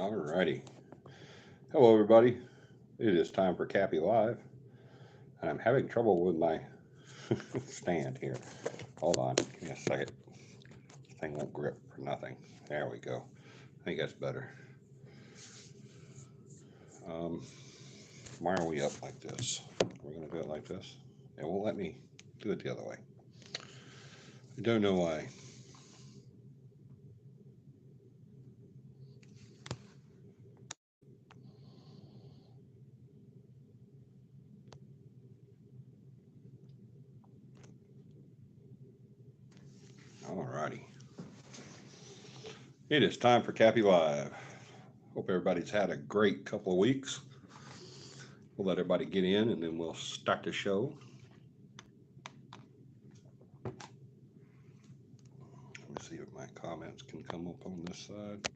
Alrighty. Hello, everybody. It is time for CAPI Live, and I'm having trouble with my stand here. Hold on. Give me a second. This thing won't grip for nothing. There we go. I think that's better. Why are we up like this? We're going to do it like this. It won't let me do it the other way. I don't know why. Alrighty. It is time for CAPI Live. Hope everybody's had a great couple of weeks. We'll let everybody get in and then we'll start the show. Let me see if my comments can come up on this side.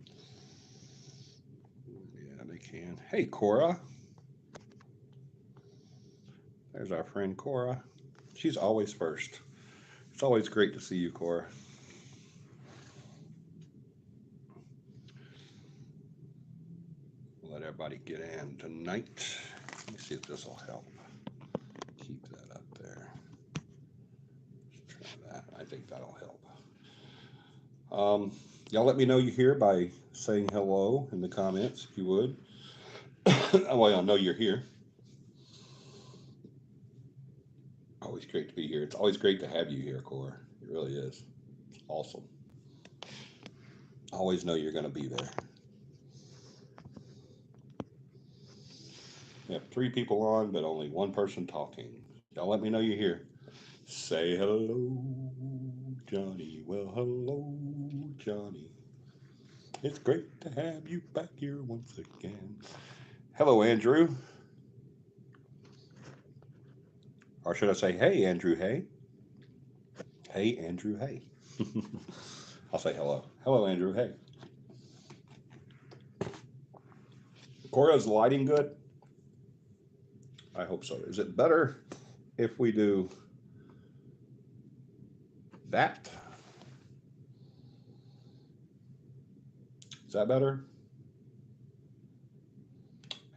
Yeah, they can. Hey, Cora. There's our friend Cora. She's always first. It's always great to see you, Cora. We'll let everybody get in tonight. Let me see if this will help. Keep that up there. Let's try that. I think that'll help. Y'all let me know you're here by saying hello in the comments, if you would. That way I'll know you're here. Always great to be here. It's always great to have you here, Cora. It really is. It's awesome. Always know you're going to be there. We have 3 people on, but only 1 person talking. Y'all let me know you're here. Say hello, Johnny. Well, hello, Johnny. It's great to have you back here once again. Hello, Andrew. Or should I say, hey, Andrew, hey? Hey, Andrew, hey. I'll say hello. Hello, Andrew, hey. Cora, is the lighting good? I hope so. Is it better if we do that? Is that better?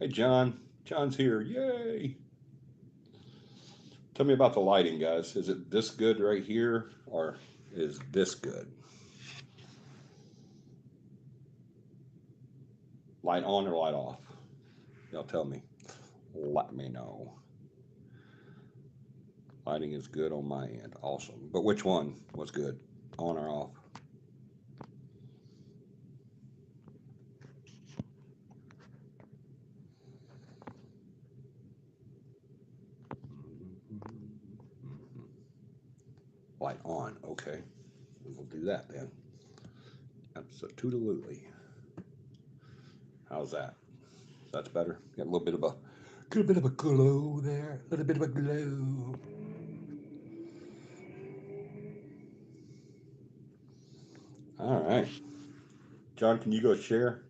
Hey, John. John's here. Yay. Tell me about the lighting, guys. Is it this good right here, or is this good? Light on or light off? Y'all tell me. Let me know. Lighting is good on my end. Awesome. But which one was good? On or off? Light on. Okay. We'll do that then. Absolutely. How's that? That's better. Got a little bit of a glow there. A little bit of a glow. All right. John, can you go share?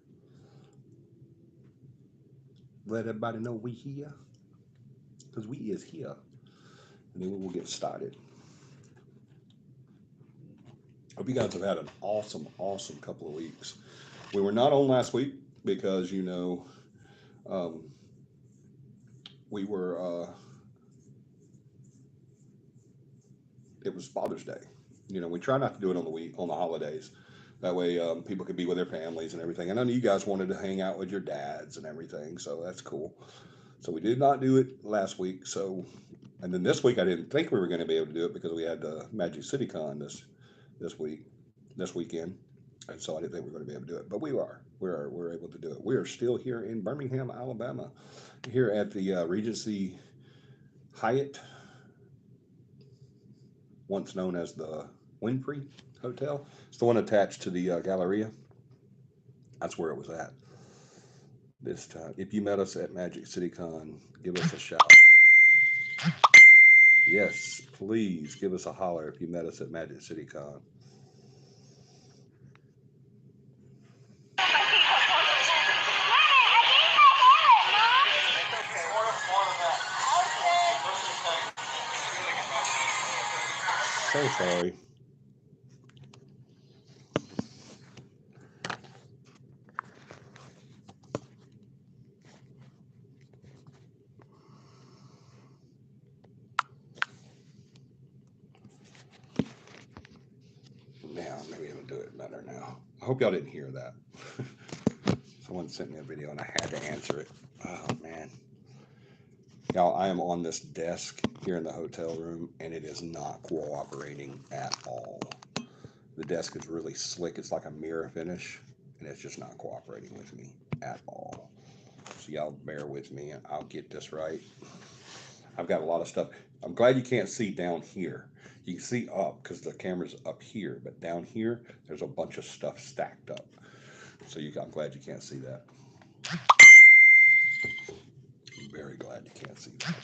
Let everybody know we here. Because we is here. And then we will get started. Hope you guys have had an awesome couple of weeks. We were not on last week because, we were, it was Father's Day. We try not to do it on the holidays. That way people could be with their families and everything. And I know you guys wanted to hang out with your dads and everything, so that's cool. So we did not do it last week. And then this week I didn't think we were going to be able to do it because we had the Magic City Con this weekend. And so I didn't think we were going to be able to do it. But we are. We're able to do it. We are still here in Birmingham, Alabama, here at the Regency Hyatt, once known as the Winfrey Hotel. It's the one attached to the Galleria. That's where it was at this time. If you met us at Magic City Con, give us a shout. Yes, please give us a holler if you met us at Magic City Con. So sorry. do it better now. I hope y'all didn't hear that. Someone sent me a video and I had to answer it. Oh, man. Y'all, I am on this desk here in the hotel room, and it is not cooperating at all. The desk is really slick. It's like a mirror finish, and it's just not cooperating with me at all. So y'all bear with me. I'll get this right. I've got a lot of stuff. I'm glad you can't see down here. You can see up because the camera's up here, but down here, there's a bunch of stuff stacked up. So I'm glad you can't see that. I'm very glad you can't see that.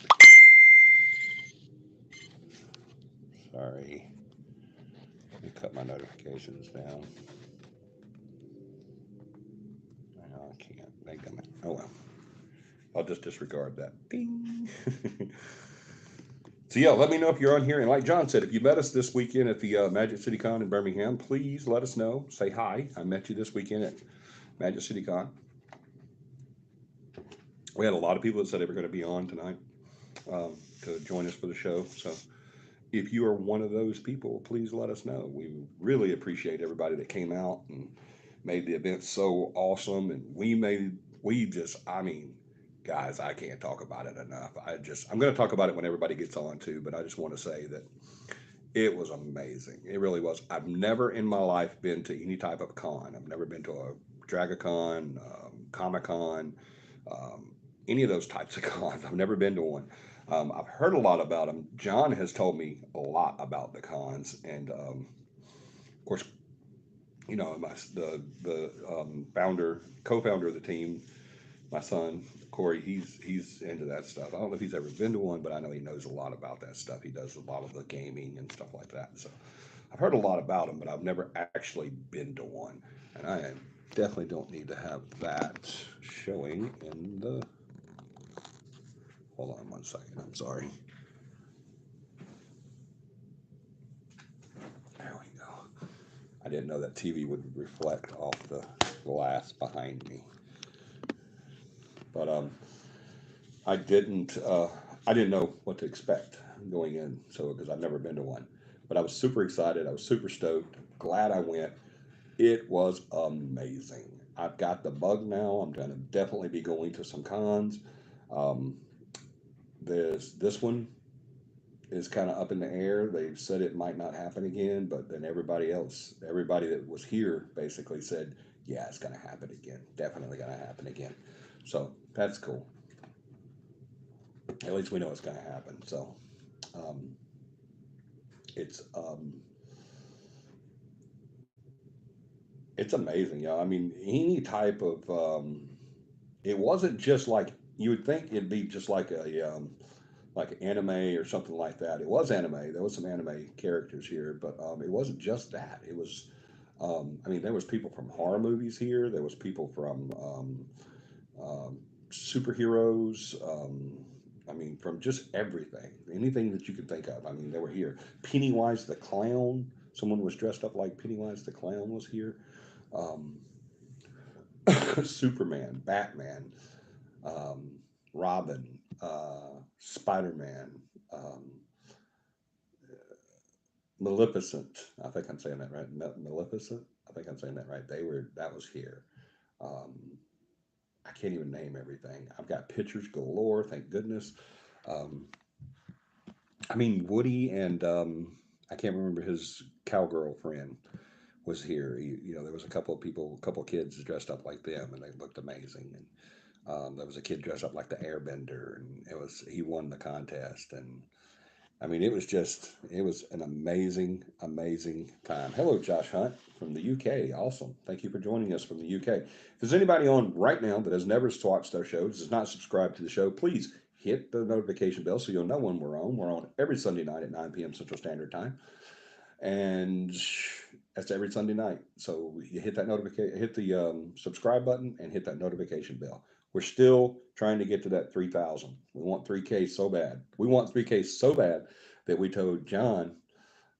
Sorry. Let me cut my notifications down. No, I can't make them. Oh well. I'll just disregard that. Ding. So yeah, let me know if you're on here. And like John said, if you met us this weekend at the Magic City Con in Birmingham, please let us know. Say hi. I met you this weekend at Magic City Con. We had a lot of people that said they were going to be on tonight to join us for the show. So if you are one of those people, please let us know. We really appreciate everybody that came out and made the event so awesome. And I mean, guys, I can't talk about it enough. I'm going to talk about it when everybody gets on too, but I just want to say that it was amazing. It really was. I've never in my life been to any type of con. I've never been to a DragaCon, Comic-Con, any of those types of cons. I've never been to one. I've heard a lot about them. John has told me a lot about the cons, and of course, you know, the co-founder of the team, my son Corey, he's into that stuff. I don't know if he's ever been to one, but I know he knows a lot about that stuff. He does a lot of the gaming and stuff like that. So I've heard a lot about them, but I've never actually been to one, and I definitely don't need to have that showing in the. Hold on 1 second. I'm sorry. There we go. I didn't know that TV would reflect off the glass behind me. But I didn't know what to expect going in, so because I've never been to one. But I was super excited. I was super stoked. Glad I went. It was amazing. I've got the bug now. I'm going to definitely be going to some cons. Um, there's this one is kind of up in the air. They've said it might not happen again, but then everybody that was here basically said, yeah, it's going to happen again. Definitely going to happen again. So that's cool. At least we know it's going to happen. So um, it's it's amazing, I mean, any type of it wasn't just like you would think it'd be just like anime or something like that. It was anime. There was some anime characters here, but it wasn't just that. It was, I mean, there was people from horror movies here. There was people from superheroes. I mean, from just everything, anything that you could think of. I mean, they were here. Pennywise the Clown. Someone was dressed up like Pennywise the Clown was here. Um, Superman, Batman, um, Robin, Spider Man, um, Maleficent. I think I'm saying that right. Maleficent. I think I'm saying that right. That was here. Um, I can't even name everything. I've got pictures galore. Thank goodness. Um, I mean, Woody and I can't remember his cowgirl friend was here. There was a couple of people, a couple of kids dressed up like them, and they looked amazing. And there was a kid dressed up like the Airbender, and he won the contest. And I mean, it was an amazing, amazing time. Hello, Josh Hunt from the UK. Awesome. Thank you for joining us from the UK. If there's anybody on right now that has never watched our shows, does not subscribe to the show, please hit the notification bell so you'll know when we're on. We're on every Sunday night at 9 p.m. Central Standard Time. And that's every Sunday night. So you hit that notification, hit the subscribe button, and hit that notification bell. We're still trying to get to that 3,000. We want 3K so bad. We want 3K so bad that we told John.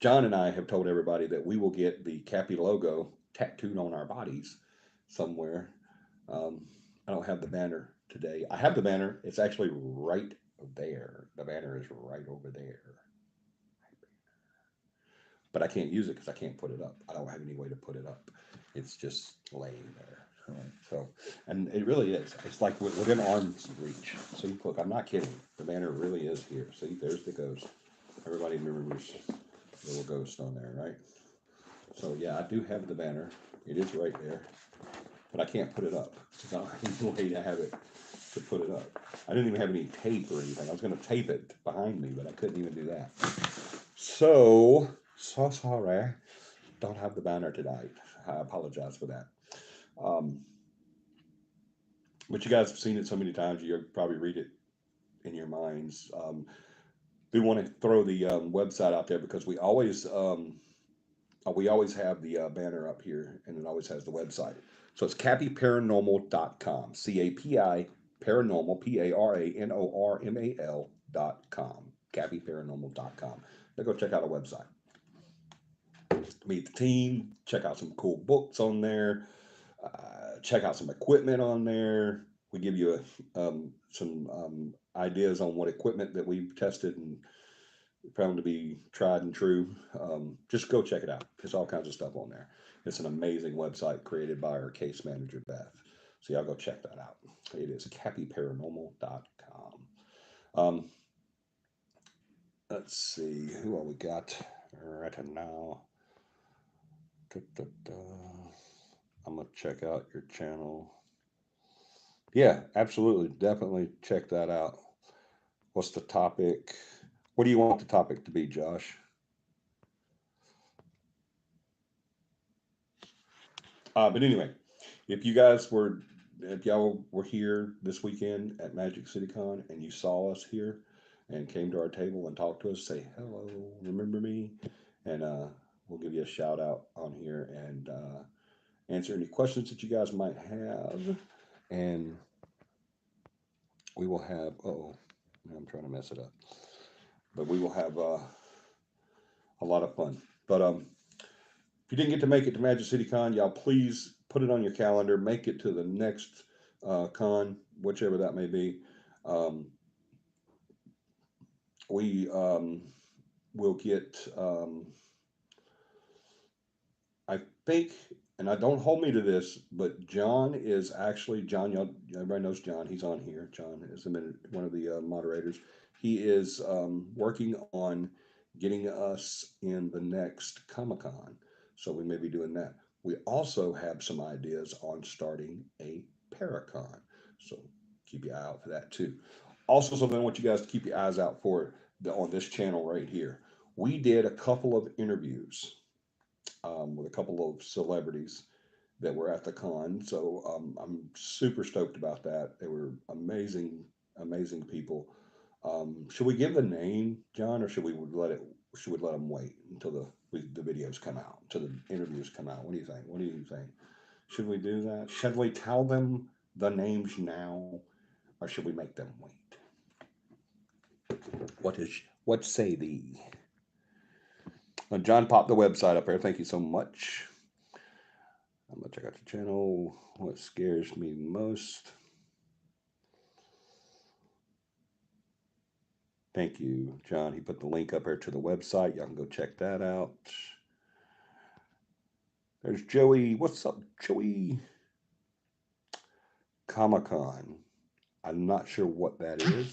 John and I have told everybody that we will get the CAPI logo tattooed on our bodies somewhere. I don't have the banner today. I have the banner. It's actually right there. The banner is right over there. but I can't use it because I can't put it up. I don't have any way to put it up. It's just laying there. So, and it really is. It's like within arm's reach. See, look, I'm not kidding. The banner really is here. See, there's the ghost. Everybody remembers the little ghost on there, right? So yeah, I do have the banner. It is right there, but I can't put it up. I don't have any way to have it to put it up. I didn't even have any tape or anything. I was going to tape it behind me, but I couldn't even do that. So sorry. Don't have the banner tonight. I apologize for that. But you guys have seen it so many times, you probably read it in your minds. Do want to throw the website out there because we always have the banner up here, and it always has the website. So it's CAPIParanormal.com. CAPI Paranormal, PARANORMAL.com. CAPIParanormal.com. Now go check out our website. Meet the team. Check out some cool books on there. Check out some equipment on there. We give you some ideas on what equipment that we've tested and found to be tried and true. Just go check it out. There's all kinds of stuff on there. It's an amazing website created by our case manager, Beth. So y'all go check that out. It is capiparanormal.com. Let's see who all we got right now. I'm going to check out your channel. Yeah, absolutely. Definitely check that out. What's the topic? What do you want the topic to be, Josh? But anyway, if y'all were here this weekend at Magic City Con and you saw us here and came to our table and talked to us, say hello, remember me? And we'll give you a shout out on here and answer any questions that you guys might have. And we will have, I'm trying to mess it up. But we will have a lot of fun. But if you didn't get to make it to Magic City Con, y'all please put it on your calendar. Make it to the next con, whichever that may be. We will get, I think, and I don't hold me to this, but John, everybody knows John. He's on here. John is one of the moderators. He is working on getting us in the next Comic-Con. So we may be doing that. We also have some ideas on starting a Paracon. So keep your eye out for that too. Also, something I want you guys to keep your eyes out for on this channel right here. We did a couple of interviews with a couple of celebrities that were at the con. So I'm super stoked about that. They were amazing, amazing people. Should we give the name, John, or should we let them wait until the videos come out, until the interviews come out? What do you think? What do you think? Should we do that? Should we tell them the names now, or should we make them wait? What say thee? John popped the website up there. Thank you so much. I'm going to check out the channel. What scares me most? Thank you, John. He put the link up here to the website. Y'all can go check that out. There's Joey. What's up, Joey? Comic-Con. I'm not sure what that is,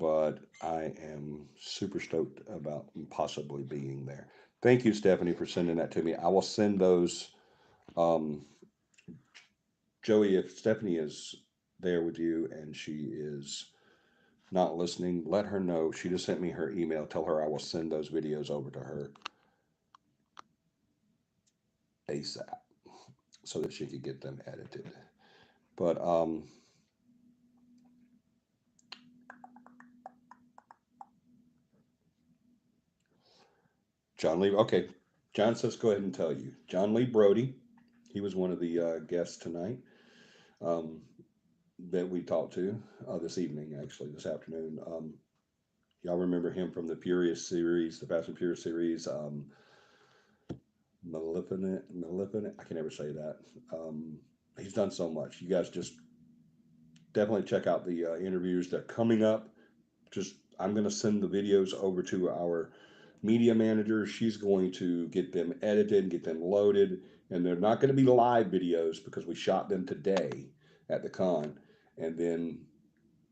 but I am super stoked about possibly being there. Thank you, Stephanie, for sending that to me. I will send those. Joey, if Stephanie is there with you and she is not listening, let her know. She just sent me her email. Tell her I will send those videos over to her ASAP so that she could get them edited. But John Lee, okay. John says go ahead and tell you. John Lee Brody, he was one of the guests tonight that we talked to this evening, actually, this afternoon. Y'all remember him from the Furious series, the Fast and Furious series. Maleficent. I can never say that. He's done so much. You guys just definitely check out the interviews. They're coming up. I'm going to send the videos over to our media manager. She's going to get them edited, get them loaded, and they're not going to be live videos because we shot them today at the con, and then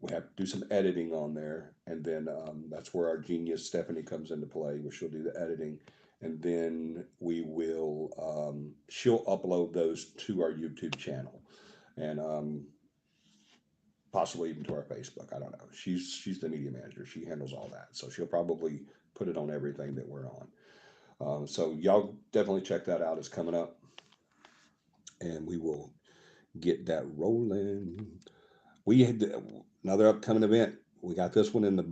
we have to do some editing on there, and then that's where our genius Stephanie comes into play, where she'll do the editing, and then we will she'll upload those to our YouTube channel, and possibly even to our Facebook. I don't know. She's the media manager. She handles all that, so she'll probably put it on everything that we're on. So y'all definitely check that out. It's coming up, and we will get that rolling. We had another upcoming event. We got this one in the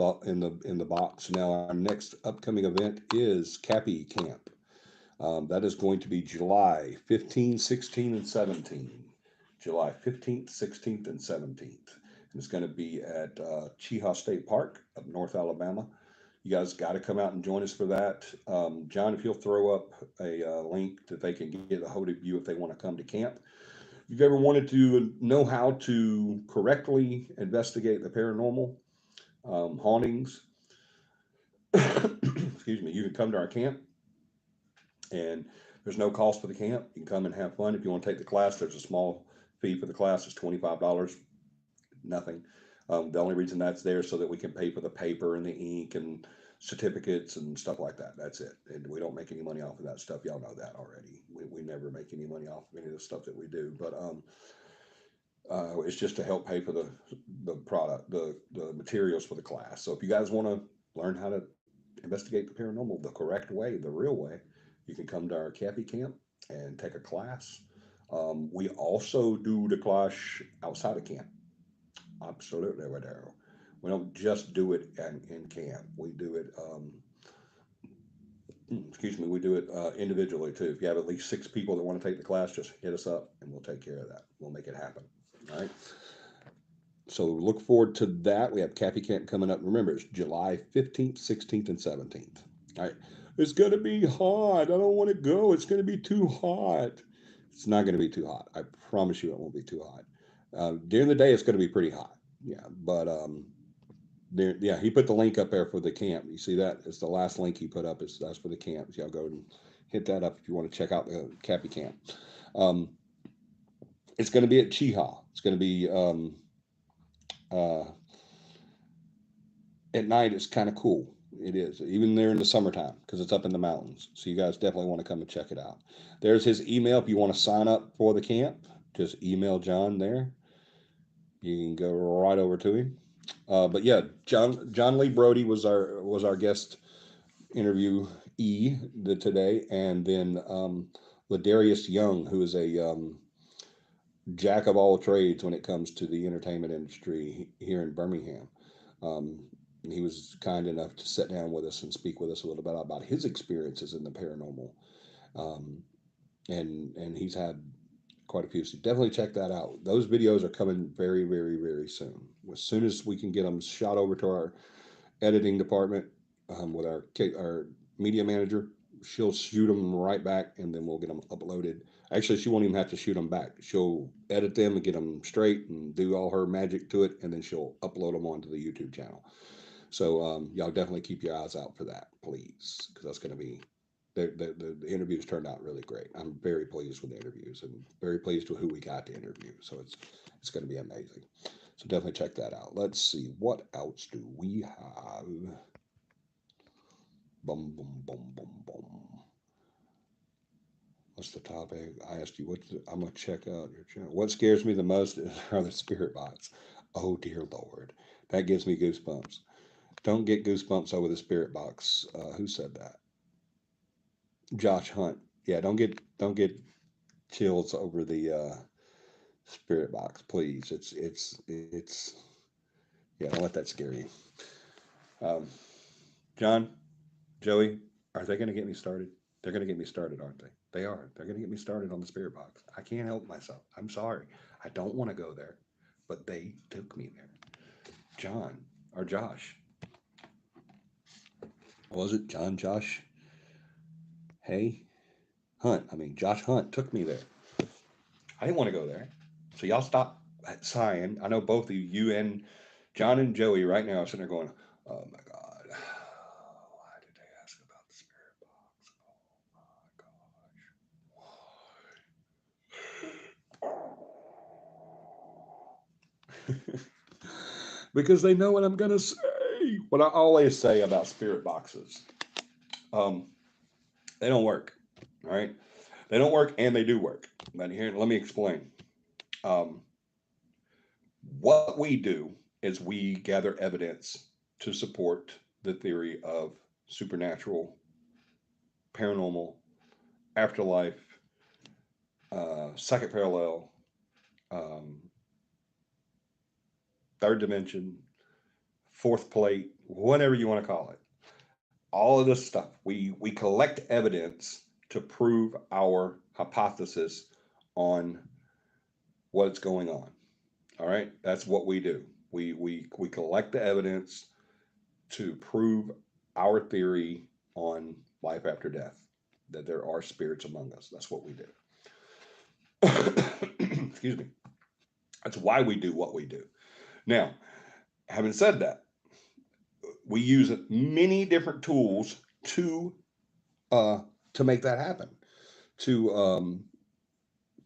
box. Now our next upcoming event is CAPI Camp. That is going to be July 15, 16, and 17. July 15th, 16th, and 17th. And it's going to be at Chehaw State Park up North Alabama. You guys got to come out and join us for that. John, if you'll throw up a link that they can get a hold of you if they want to come to camp. If you've ever wanted to know how to correctly investigate the paranormal, hauntings, excuse me, you can come to our camp, and there's no cost for the camp. You can come and have fun. If you want to take the class, there's a small fee for the class. It's $25, nothing. The only reason that's there is so that we can pay for the paper and the ink and certificates and stuff like that. That's it. And we don't make any money off of that stuff. Y'all know that already. We never make any money off of any of the stuff that we do. But it's just to help pay for the product, the materials for the class. So if you guys want to learn how to investigate the paranormal the correct way, the real way, you can come to our CAPI camp and take a class. We also do the class outside of camp. Absolutely, we do. We don't just do it in camp. We do it, excuse me, we do it individually too. If you have at least 6 people that want to take the class, just hit us up and we'll take care of that. We'll make it happen. All right. So look forward to that. We have CAPI Camp coming up. Remember, it's July 15th, 16th, and 17th. All right. It's going to be hot. I don't want to go. It's going to be too hot. It's not going to be too hot. I promise you it won't be too hot. During the day, it's going to be pretty hot. Yeah. But there, yeah, he put the link up there for the camp. You see that? It's the last link he put up. That's for the camp. So y'all go and hit that up if you want to check out the CAPI Camp. It's going to be at Chehaw. It's going to be at night. It's kind of cool. It is, even there in the summertime, because it's up in the mountains. So you guys definitely want to come and check it out. There's his email. If you want to sign up for the camp, just email John there. You can go right over to him. But yeah, John Lee Brody was our guest interviewee today, and then Ladarius Young, who is a jack of all trades when it comes to the entertainment industry here in Birmingham. He was kind enough to sit down with us and speak with us a little bit about his experiences in the paranormal, and he's had quite a few. So definitely check that out. Those videos are coming very, very, very soon. As soon as we can get them shot over to our editing department with our media manager, she'll shoot them right back, and then we'll get them uploaded. Actually, she won't even have to shoot them back. She'll edit them and get them straight and do all her magic to it, and then she'll upload them onto the YouTube channel. So y'all definitely keep your eyes out for that, please, because that's going to be the interviews turned out really great. I'm very pleased with the interviews and very pleased with who we got to interview. So it's going to be amazing. So definitely check that out. Let's see, what else do we have? Boom, boom, boom, boom, boom. What's the topic? I asked you I'm gonna check out your channel. What scares me the most are the spirit box. Oh dear Lord, that gives me goosebumps. Don't get goosebumps over the spirit box. Who said that? Josh Hunt. Yeah, don't get chills over the spirit box, please. It's yeah, don't let that scare you. John, Joey, are they going to get me started? They're going to get me started, aren't they? They are. They're going to get me started on the spirit box. I can't help myself. I'm sorry. I don't want to go there, but they took me there. John or Josh. Was it John Josh? Hey, Hunt. I mean, Josh Hunt took me there. I didn't want to go there. So y'all stop sighing. I know both of you and John and Joey right now are sitting there going, oh my God, why did they ask about the because they know what I'm going to say. What I always say about spirit boxes, um, they don't work. All right. They don't work and they do work. But here, let me explain. Um, what we do is we gather evidence to support the theory of supernatural, paranormal, afterlife, second parallel, um, third dimension, fourth plate, whatever you want to call it. All of this stuff. We collect evidence to prove our hypothesis on what's going on. All right, that's what we do. We collect the evidence to prove our theory on life after death, that there are spirits among us. That's what we do. Excuse me. That's why we do what we do. Now, having said that, we use many different tools uh, to make that happen. To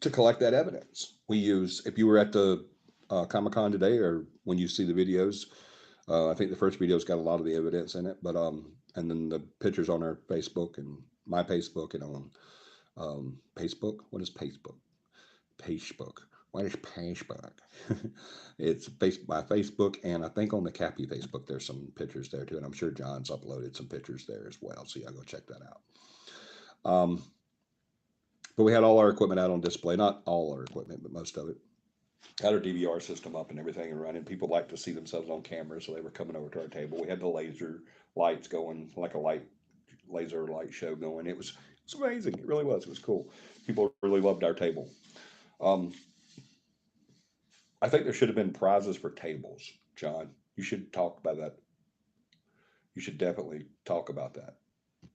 to collect that evidence, we use. If you were at the Comic Con today, or when you see the videos, I think the first video's got a lot of the evidence in it. But and then the pictures on our Facebook and my Facebook and on Facebook. What is Facebook? Facebook. What is Facebook? It's my Facebook, and I think on the CAPI Facebook there's some pictures there too, and I'm sure John's uploaded some pictures there as well. So y'all go check that out. But we had all our equipment out on display, not all our equipment, but most of it. Had our DVR system up and everything and running. People like to see themselves on camera, so they were coming over to our table. We had the laser lights going, like a laser light show going. It was amazing. It really was. It was cool. People really loved our table. Um, I think there should have been prizes for tables, John. You should talk about that. You should definitely talk about that.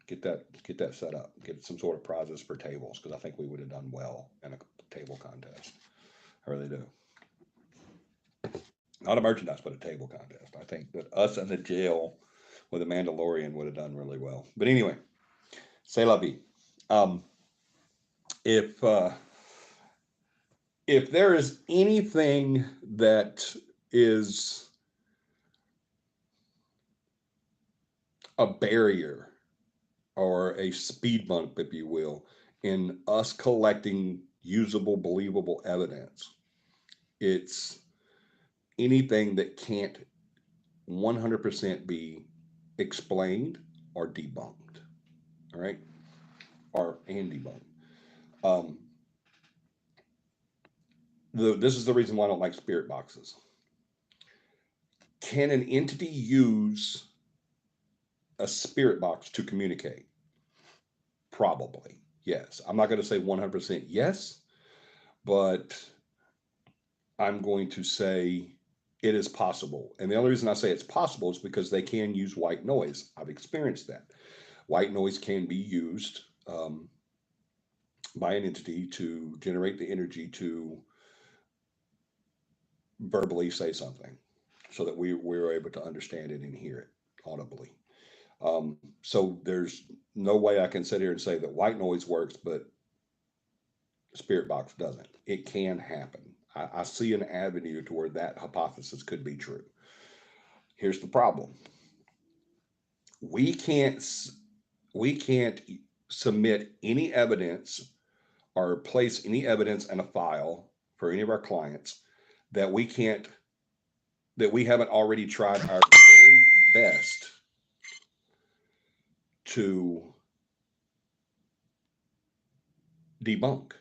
Get that set up. Get some sort of prizes for tables, because I think we would have done well in a table contest. I really do. Not a merchandise, but a table contest. I think that us and the jail with a Mandalorian would have done really well. But anyway, c'est la vie. Um, if if there is anything that is a barrier or a speed bump, if you will, in us collecting usable, believable evidence, it's anything that can't 100% be explained or debunked. All right, or and debunked. Um, this is the reason why I don't like spirit boxes. Can an entity use a spirit box to communicate? Probably, yes. I'm not going to say 100% yes, but I'm going to say it is possible. And the only reason I say it's possible is because they can use white noise. I've experienced that. White noise can be used by an entity to generate the energy to verbally say something, so that we're able to understand it and hear it audibly. So there's no way I can sit here and say that white noise works, but spirit box doesn't. It can happen. I see an avenue to where that hypothesis could be true. Here's the problem: we can't we can't submit any evidence or place any evidence in a file for any of our clients that we haven't already tried our very best to debunk.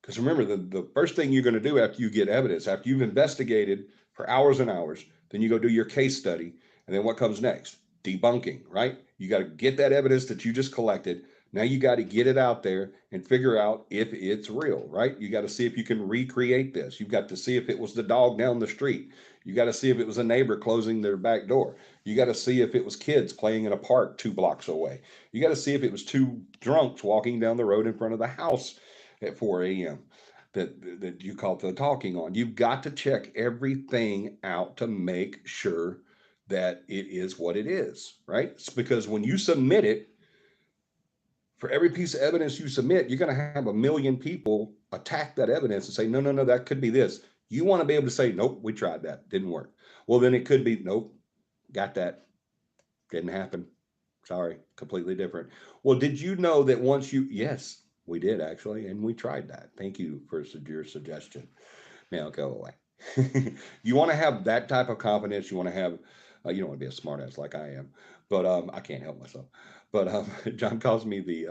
Because remember, the first thing you're going to do after you get evidence, after you've investigated for hours and hours, then you go do your case study. And then what comes next? Debunking, right? You got to get that evidence that you just collected. Now you got to get it out there and figure out if it's real, right? You got to see if you can recreate this. You've got to see if it was the dog down the street. You got to see if it was a neighbor closing their back door. You got to see if it was kids playing in a park 2 blocks away. You got to see if it was two drunks walking down the road in front of the house at 4 a.m. that you caught the talking on. You've got to check everything out to make sure that it is what it is, right? It's because when you submit it, for every piece of evidence you submit, you're going to have a million people attack that evidence and say, no, no, no, that could be this. You want to be able to say, nope, we tried that, didn't work. Well, then it could be, nope, got that, didn't happen. Sorry, completely different. Well, did you know that once you, yes, we did actually, and we tried that. Thank you for your suggestion. Now go away. You want to have that type of confidence. You want to have, you don't want to be a smartass like I am, but I can't help myself. But John calls me the,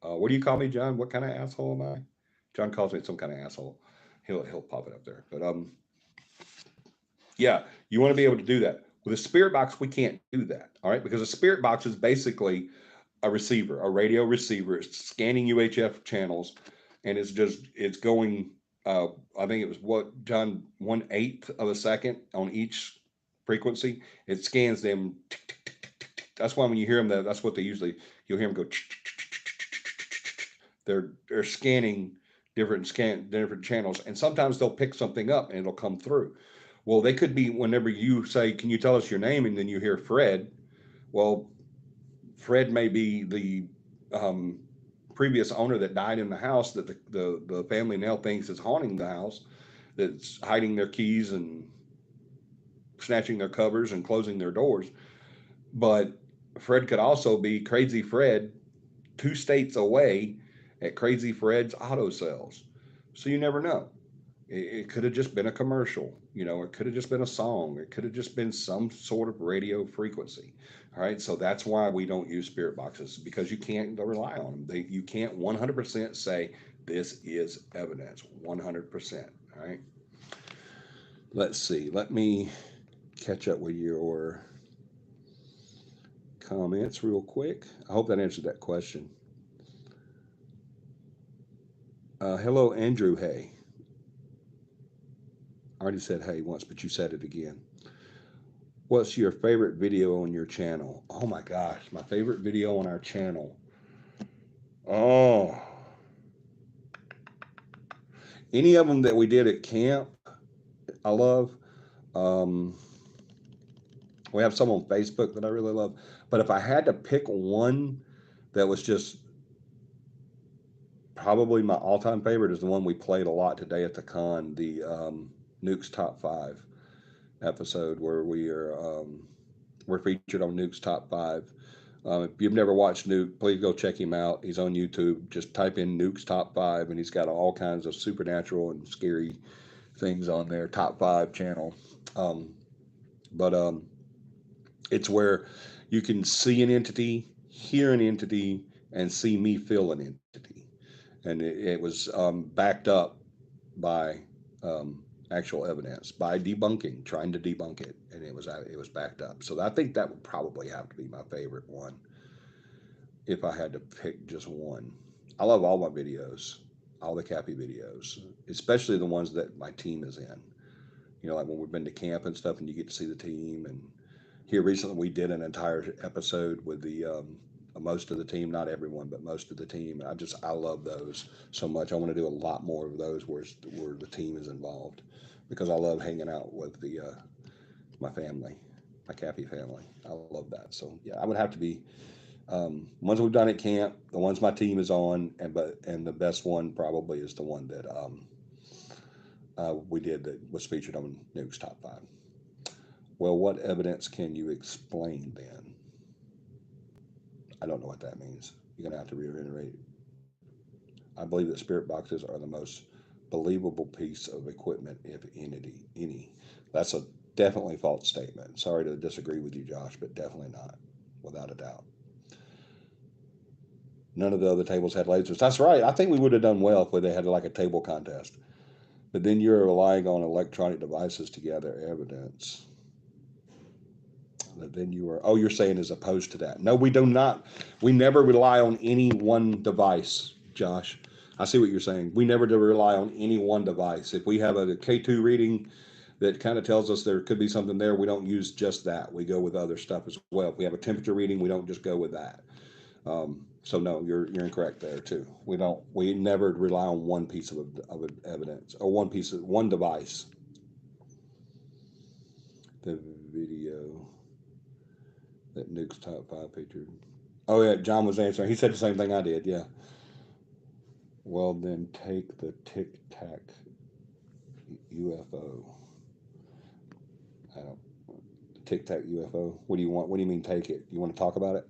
what do you call me, John? What kind of asshole am I? John calls me some kind of asshole. He'll pop it up there. But yeah, you want to be able to do that. With a spirit box, we can't do that. All right, because a spirit box is basically a receiver, a radio receiver. It's scanning UHF channels, and it's going. I think it was what, John, 1/8 of a second on each frequency. It scans them. That's why when you hear them, that's what they usually, you'll hear them go. They're scanning different channels, and sometimes they'll pick something up and it'll come through. Well, they could be, whenever you say, "Can you tell us your name?" and then you hear Fred. Well, Fred may be the previous owner that died in the house that the family now thinks is haunting the house, that's hiding their keys and snatching their covers and closing their doors. But Fred could also be Crazy Fred 2 states away at Crazy Fred's auto sales. So you never know. It could have just been a commercial, it could have just been a song, it could have just been some sort of radio frequency. All right, so that's why we don't use spirit boxes, because you can't rely on them. You can't 100% say this is evidence 100%. All right, let's see, let me catch up with your comments real quick. I hope that answered that question. Hello, Andrew. Hey, I already said hey once, but you said it again. What's your favorite video on your channel? Oh my gosh, my favorite video on our channel. Oh, any of them that we did at camp, I love. Um, we have some on Facebook that I really love. But if I had to pick one that was just probably my all-time favorite, is the one we played a lot today at the con, the Nuke's Top 5 episode, where we're featured on Nuke's Top 5. If you've never watched Nuke, please go check him out. He's on YouTube. Just type in Nuke's Top 5, and he's got all kinds of supernatural and scary things on there. Top 5 channel. But it's where you can see an entity, hear an entity, and see me feel an entity. And it was backed up by actual evidence, by debunking, trying to debunk it, and it was backed up. So I think that would probably have to be my favorite one if I had to pick just one. I love all my videos, all the CAPI videos, especially the ones that my team is in. Like when we've been to camp and stuff, and you get to see the team. And here recently, we did an entire episode with the most of the team, not everyone, but most of the team. I love those so much. I want to do a lot more of those where the team is involved, because I love hanging out with my family, my CAPI family. I love that. So yeah, I would have to be ones we've done at camp, the ones my team is on, and the best one probably is the one that we did that was featured on Nuke's Top 5. Well, what evidence can you explain then? I don't know what that means. You're going to have to reiterate. I believe that spirit boxes are the most believable piece of equipment, if any. That's a definitely false statement. Sorry to disagree with you, Josh, but definitely not, without a doubt. None of the other tables had lasers. That's right. I think we would have done well if they had like a table contest. But then you're relying on electronic devices to gather evidence. But then you're saying as opposed to that. No, we do not. We never rely on any one device, Josh. I see what you're saying. We never do rely on any one device. If we have a K2 reading that kind of tells us there could be something there, we don't use just that. We go with other stuff as well. If we have a temperature reading, we don't just go with that. So no, you're incorrect there too. We never rely on one piece of evidence, or one device. The video that Nuke's Top 5 featured. Oh yeah, John was answering. He said the same thing I did. Yeah. Well, then take the Tic Tac UFO. I don't. Tic Tac UFO. What do you want? What do you mean take it? You want to talk about it?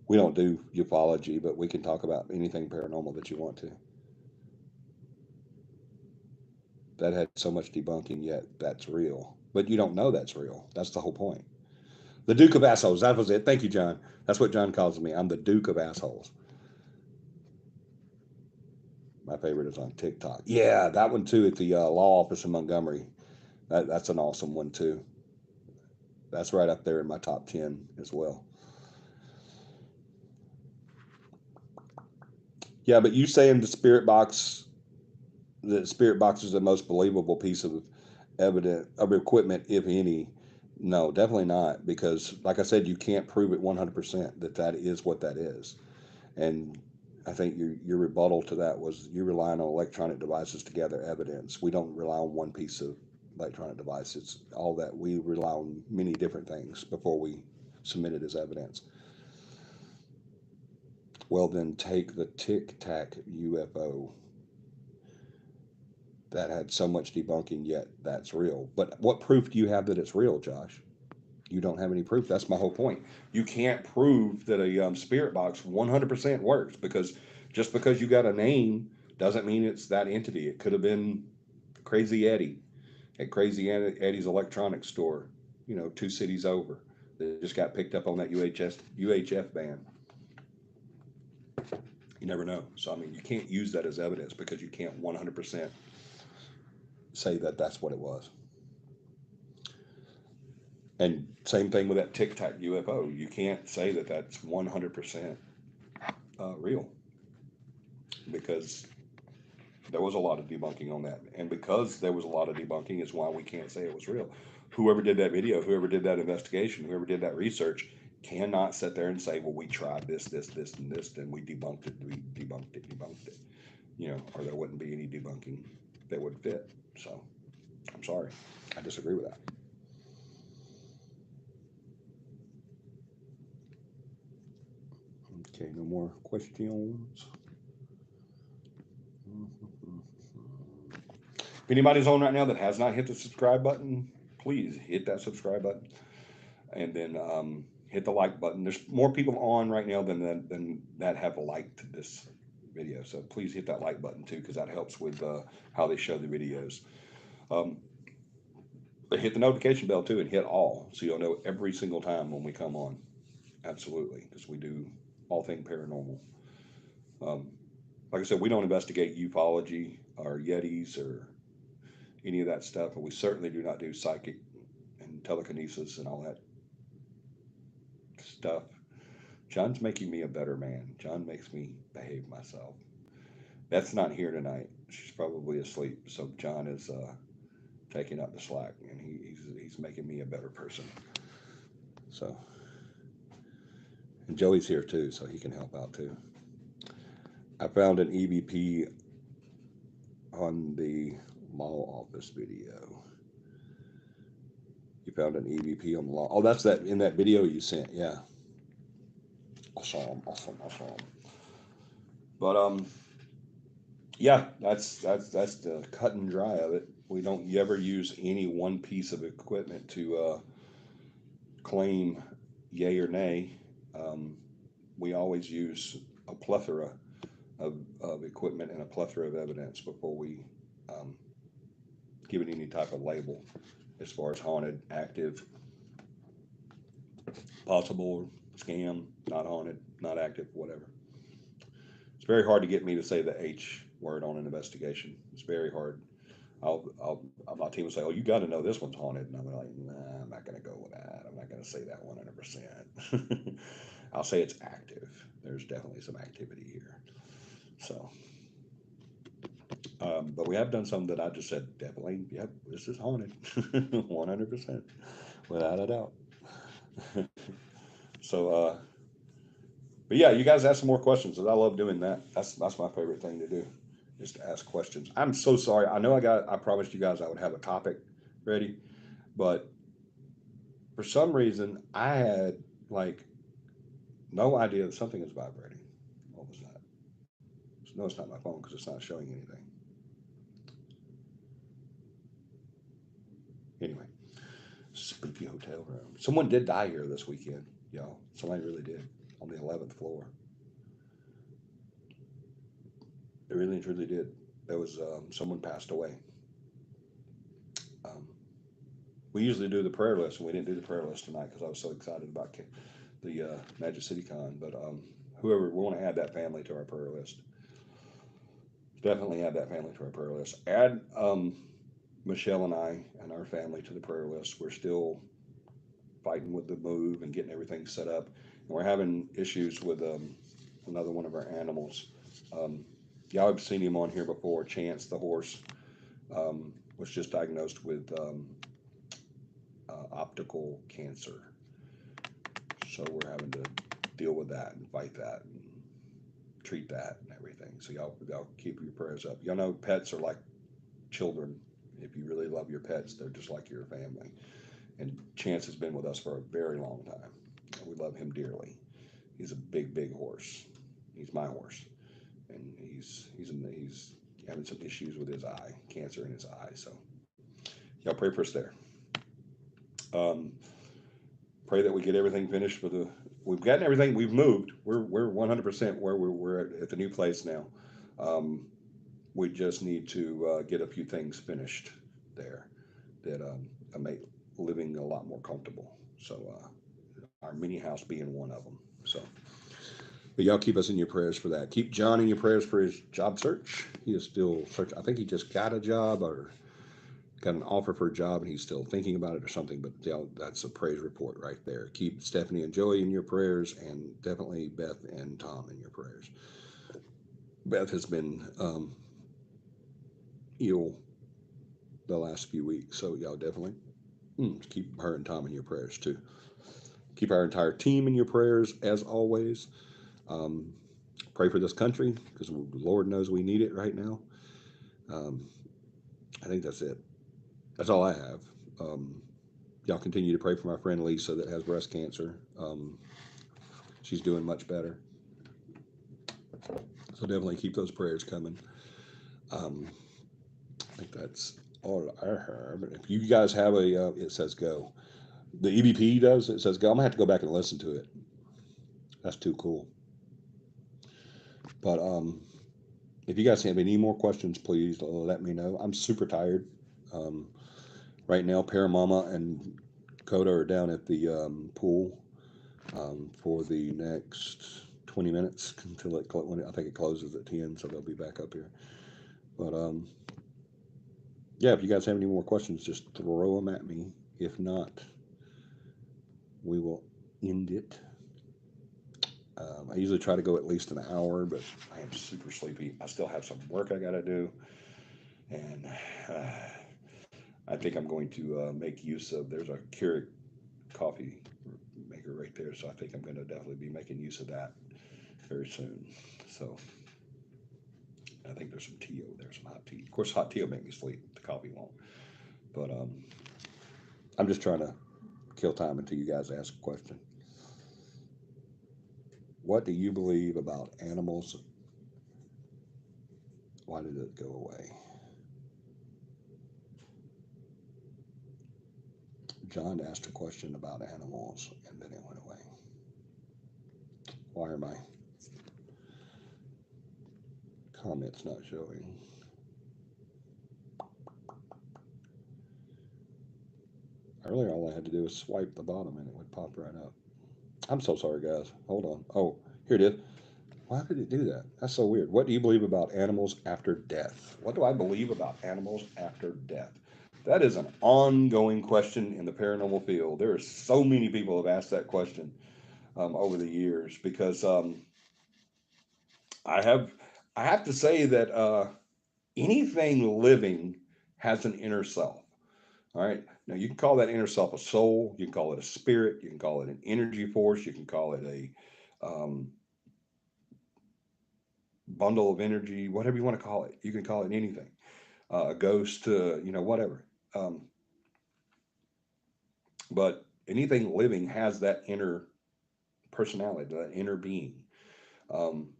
We don't do ufology, but we can talk about anything paranormal that you want to. That had so much debunking, yet that's real. But you don't know that's real. That's the whole point. The Duke of Assholes. That was it. Thank you, John. That's what John calls me. I'm the Duke of Assholes. My favorite is on TikTok. Yeah, that one too at the law office in Montgomery. That's an awesome one too. That's right up there in my top 10 as well. Yeah, but you saying the spirit box is the most believable piece of equipment, if any. No, definitely not, because like I said, you can't prove it 100% that that is what that is. And I think your rebuttal to that was you relying on electronic devices to gather evidence. We don't rely on one piece of electronic device. It's all that we rely on many different things before we submit it as evidence. Well, then take the Tic Tac UFO that had so much debunking, yet that's real. But what proof do you have that it's real, Josh? You don't have any proof. That's my whole point. You can't prove that a spirit box 100% works, because just because you got a name doesn't mean it's that entity. It could have been Crazy Eddie at Crazy Eddie's electronics store, 2 cities over. That just got picked up on that UHF ban. You never know. So I mean, you can't use that as evidence because you can't 100% say that that's what it was. And same thing with that Tic Tac UFO. You can't say that that's 100% real, because there was a lot of debunking on that. And because there was a lot of debunking is why we can't say it was real. Whoever did that video, whoever did that investigation, whoever did that research cannot sit there and say, well, we tried this, this, this, and this, and we debunked it, debunked it. Or there wouldn't be any debunking that would fit. So I'm sorry. I disagree with that. Okay, no more questions. If anybody's on right now that has not hit the subscribe button, please hit that subscribe button, and then hit the like button. There's more people on right now than that have liked this video, so please hit that like button too, because that helps with how they show the videos. But hit the notification bell too, and hit all, so you'll know every single time when we come on. Absolutely, because we do all things paranormal. Like I said, we don't investigate ufology or yetis or any of that stuff, and we certainly do not do psychic and telekinesis and all that stuff. John's making me a better man. John makes me behave myself. Beth's not here tonight. She's probably asleep, so John is taking up the slack, and he's making me a better person. So, and Joey's here too, so he can help out too. I found an EVP on the law office video. You found an EVP on the law. Oh, that's that in that video you sent. Yeah. Awesome. But yeah, that's the cut and dry of it. We don't ever use any one piece of equipment to claim yay or nay. We always use a plethora of equipment and a plethora of evidence before we give it any type of label, as far as haunted, active, possible, scam, not haunted, not active, whatever. It's very hard to get me to say the H word on an investigation. It's very hard. My team will say, "Oh, you got to know this one's haunted," and I'm like, "Nah, I'm not going to go with that. I'm not going to say that 100%. I'll say it's active. There's definitely some activity here." So, but we have done some that I just said, definitely, yep, this is haunted, 100%, without a doubt. So, but yeah, you guys ask some more questions, because I love doing that. That's my favorite thing to do, is to ask questions. I'm so sorry. I know I promised you guys I would have a topic ready, but for some reason I had like no idea that something is vibrating. What was that? No, it's not my phone, because it's not showing anything. Anyway, spooky hotel room. Someone did die here this weekend, y'all. Somebody really did on the 11th floor. They really and truly did. There was someone passed away. Um, we usually do the prayer list, and we didn't do the prayer list tonight because I was so excited about the Magic City Con. But whoever, we want to add that family to our prayer list. Definitely add that family to our prayer list. Add Michelle and I and our family to the prayer list. We're still fighting with the move and getting everything set up. And we're having issues with another one of our animals. Y'all have seen him on here before. Chance, the horse, was just diagnosed with optical cancer. So we're having to deal with that and fight that and treat that and everything. So y'all keep your prayers up. Y'all know pets are like children. If you really love your pets, they're just like your family. And Chance has been with us for a very long time. We love him dearly. He's a big, big horse. He's my horse, and he's having some issues with his eye, cancer in his eye. So y'all pray for us there. Um, Pray that we get everything finished for the. We've gotten everything. We've moved. We're 100% where we're at the new place now. We just need to get a few things finished there that make living a lot more comfortable. So our mini house being one of them. So, but y'all keep us in your prayers for that. Keep John in your prayers for his job search. He is still searching. I think he just got a job or got an offer for a job and he's still thinking about it or something. But that's a praise report right there. Keep Stephanie and Joey in your prayers, and definitely Beth and Tom in your prayers. Beth has been ill the last few weeks, so y'all definitely keep her and Tom in your prayers too. Keep our entire team in your prayers as always. Um, Pray for this country because the Lord knows we need it right now. Um, I think that's it. That's all I have. Y'all continue to pray for my friend Lisa that has breast cancer. She's doing much better. So definitely keep those prayers coming. I think that's all I have. If you guys have it says go. The EVP does. It says go. I'm gonna have to go back and listen to it. That's too cool. But if you guys have any more questions, please let me know. I'm super tired. Right now, Paramama and Coda are down at the pool for the next 20 minutes until I think it closes at 10, so they'll be back up here. But yeah, if you guys have any more questions, just throw them at me. If not, we will end it. I usually try to go at least an hour, but I am super sleepy. I still have some work I got to do, and I think I'm going to make use of. There's a Keurig coffee maker right there, so I think I'm going to definitely be making use of that very soon. So I think there's some tea over there, some hot tea. Of course, hot tea will make me sleep. The coffee won't. But I'm just trying to kill time until you guys ask a question. What do you believe about animals? Why did it go away? John asked a question about animals and then it went away. Why are my comments not showing? Earlier, all I had to do was swipe the bottom and it would pop right up. I'm so sorry, guys. Hold on. Oh, here it is. Why did it do that? That's so weird. What do you believe about animals after death? What do I believe about animals after death? That is an ongoing question in the paranormal field. There are so many people who have asked that question over the years because I have I have to say that anything living has an inner self. All right. Now you can call that inner self a soul. You can call it a spirit. You can call it an energy force. You can call it a bundle of energy, whatever you want to call it. You can call it anything, a ghost, whatever. Um, but anything living has that inner personality, that inner being. Um,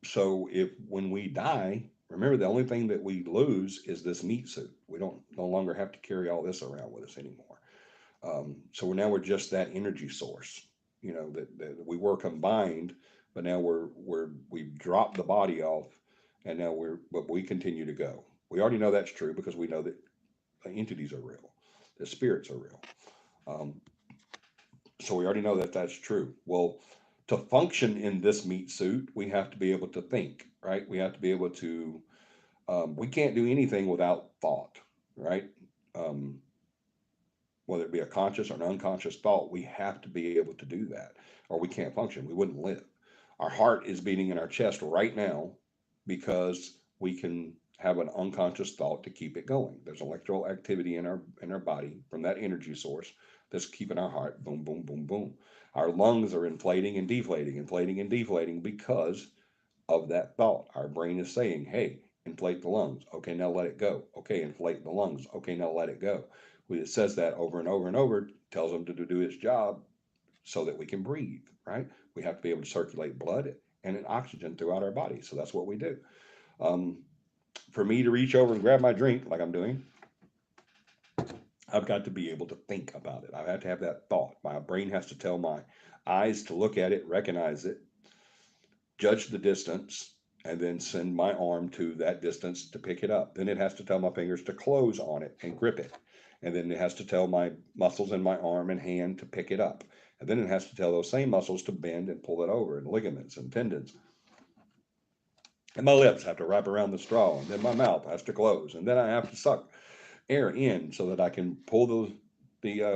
so if when we die, Remember, the only thing that we lose is this meat suit. We don't no longer have to carry all this around with us anymore. So we're just that energy source. That we were combined, but now we've dropped the body off, and now but we continue to go. We already know that's true because we know that entities are real, that spirits are real. Um, so we already know that that's true. Well, to function in this meat suit, we have to be able to think, right? We have to be able to. We can't do anything without thought, right? Um, whether it be a conscious or an unconscious thought, we have to be able to do that, or we can't function. We wouldn't live. Our heart is beating in our chest right now because we can have an unconscious thought to keep it going. There's electrical activity in our body from that energy source that's keeping our heart boom, boom, boom, boom. Our lungs are inflating and deflating because of that thought. Our brain is saying, hey, inflate the lungs. Okay, now let it go. Okay, inflate the lungs. Okay, now let it go. When it says that over and over and over, tells them to do its job so that we can breathe, right? We have to be able to circulate blood and oxygen throughout our body. So that's what we do. Um, for me to reach over and grab my drink like I'm doing, I've got to be able to think about it. I have to have that thought. My brain has to tell my eyes to look at it, recognize it, judge the distance, and then send my arm to that distance to pick it up. Then it has to tell my fingers to close on it and grip it. And then it has to tell my muscles in my arm and hand to pick it up. And then it has to tell those same muscles to bend and pull it over, and ligaments and tendons. And my lips have to wrap around the straw, and then my mouth has to close. And then I have to suck air in so that I can pull the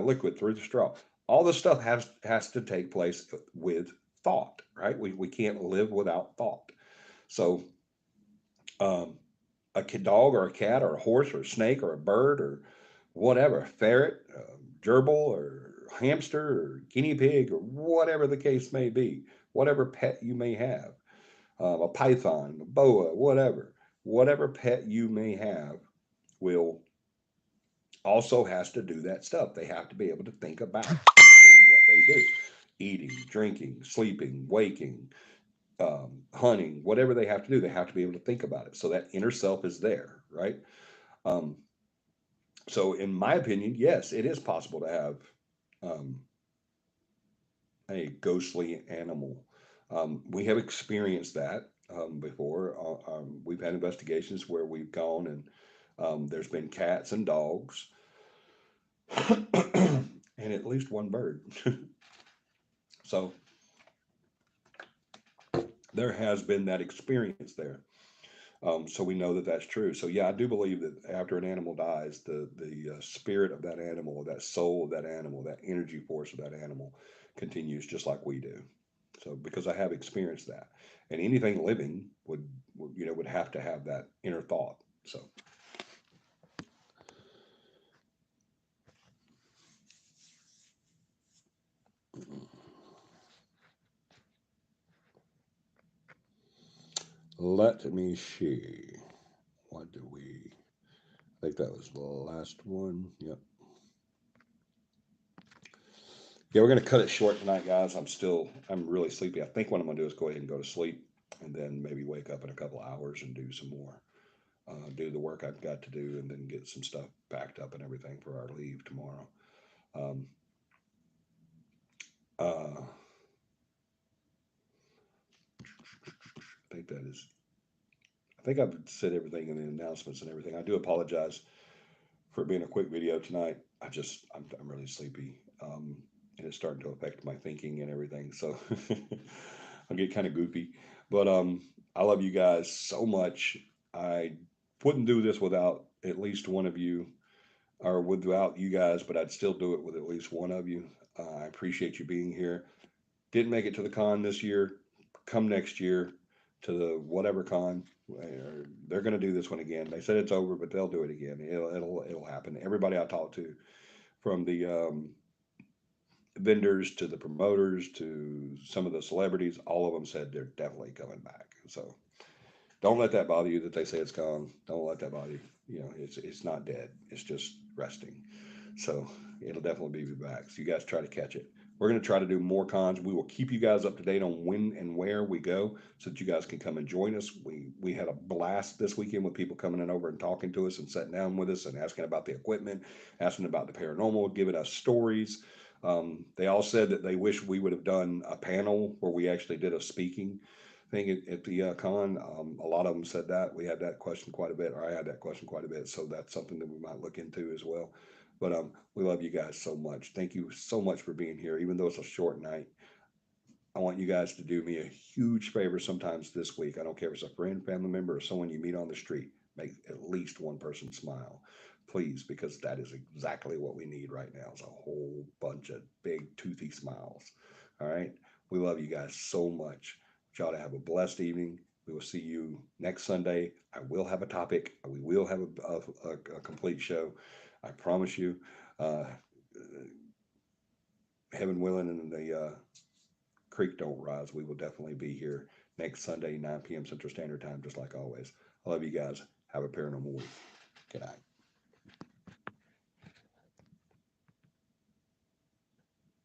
liquid through the straw. All this stuff has to take place with thought, right? We can't live without thought. So um, a dog or a cat or a horse or a snake or a bird or whatever, a ferret, gerbil or hamster or guinea pig or whatever the case may be, whatever pet you may have, a python, a boa, whatever pet you may have will also has to do that stuff. They have to be able to think about doing what they do, eating, drinking, sleeping, waking, hunting, whatever they have to do, they have to be able to think about it. So that inner self is there, right? Um, so, in my opinion, yes, it is possible to have um, a ghostly animal. We have experienced that before. We've had investigations where we've gone and there's been cats and dogs and at least one bird. So, there has been that experience there. So we know that that's true. So yeah, I do believe that after an animal dies, the spirit of that animal, that soul of that animal, that energy force of that animal, continues just like we do. So because I have experienced that, and anything living would have to have that inner thought. So let me see. What do we? I think that was the last one. Yep. Yeah, we're gonna cut it short tonight, guys. I'm really sleepy. I think what I'm gonna do is go ahead and go to sleep, and then maybe wake up in a couple of hours and do some more, do the work I've got to do, and then get some stuff packed up and everything for our leave tomorrow. Um, uh, I think that is. I think I've said everything in the announcements and everything. I do apologize for it being a quick video tonight. I'm really sleepy, and it's starting to affect my thinking and everything. So I'll get kind of goofy, but I love you guys so much. I wouldn't do this without at least one of you, or without you guys, but I'd still do it with at least one of you. I appreciate you being here. Didn't make it to the con this year. Come next year to the whatever con. They're going to do this one again. They said it's over, but they'll do it again. It'll happen. Everybody I talk to, from the vendors to the promoters to some of the celebrities, all of them said they're definitely coming back. So don't let that bother you that they say it's gone. Don't let that bother you. It's not dead. It's just resting. So it'll definitely be back. So you guys try to catch it. We're going to try to do more cons. We will keep you guys up to date on when and where we go so that you guys can come and join us. We had a blast this weekend with people coming in over and talking to us and sitting down with us and asking about the equipment, asking about the paranormal, giving us stories. They all said that they wish we would have done a panel where we actually did a speaking thing at the con. A lot of them said that. We had that question quite a bit, or I had that question quite a bit. So that's something that we might look into as well. But we love you guys so much. Thank you so much for being here, even though it's a short night. I want you guys to do me a huge favor sometimes this week. I don't care if it's a friend, family member, or someone you meet on the street. Make at least one person smile, please, because that is exactly what we need right now. Is a whole bunch of big toothy smiles. All right. We love you guys so much. Y'all to have a blessed evening. We will see you next Sunday. I will have a topic. We will have a complete show. I promise you. Uh, Heaven willing, and the creek don't rise, we will definitely be here next Sunday, 9 p.m. Central Standard Time, just like always. I love you guys. Have a paranormal week. Good night.